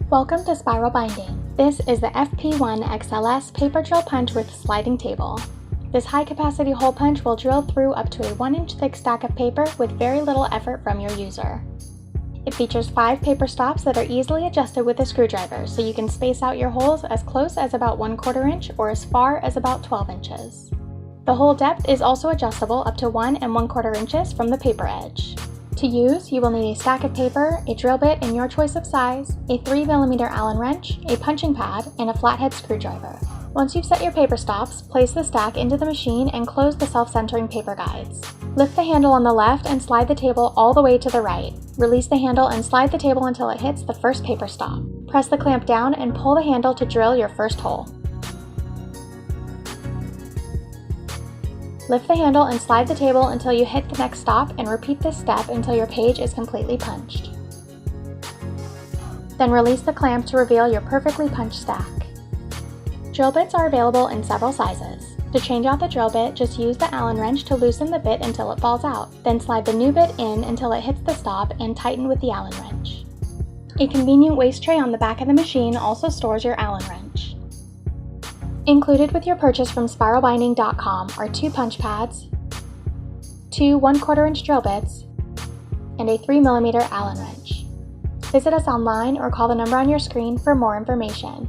Welcome to Spiral Binding. This is the FP1 XLS paper drill punch with sliding table. This high-capacity hole punch will drill through up to a 1-inch thick stack of paper with very little effort from your user. It features 5 paper stops that are easily adjusted with a screwdriver, so you can space out your holes as close as about 1/4 inch or as far as about 12 inches. The hole depth is also adjustable up to 1 1/4 inches from the paper edge. To use, you will need a stack of paper, a drill bit in your choice of size, a 3mm Allen wrench, a punching pad, and a flathead screwdriver. Once you've set your paper stops, place the stack into the machine and close the self-centering paper guides. Lift the handle on the left and slide the table all the way to the right. Release the handle and slide the table until it hits the first paper stop. Press the clamp down and pull the handle to drill your first hole. Lift the handle and slide the table until you hit the next stop and repeat this step until your page is completely punched. Then release the clamp to reveal your perfectly punched stack. Drill bits are available in several sizes. To change out the drill bit, just use the Allen wrench to loosen the bit until it falls out. Then slide the new bit in until it hits the stop and tighten with the Allen wrench. A convenient waste tray on the back of the machine also stores your Allen wrench. Included with your purchase from spiralbinding.com are 2 punch pads, 2 1/4 inch drill bits, and a 3mm Allen wrench. Visit us online or call the number on your screen for more information.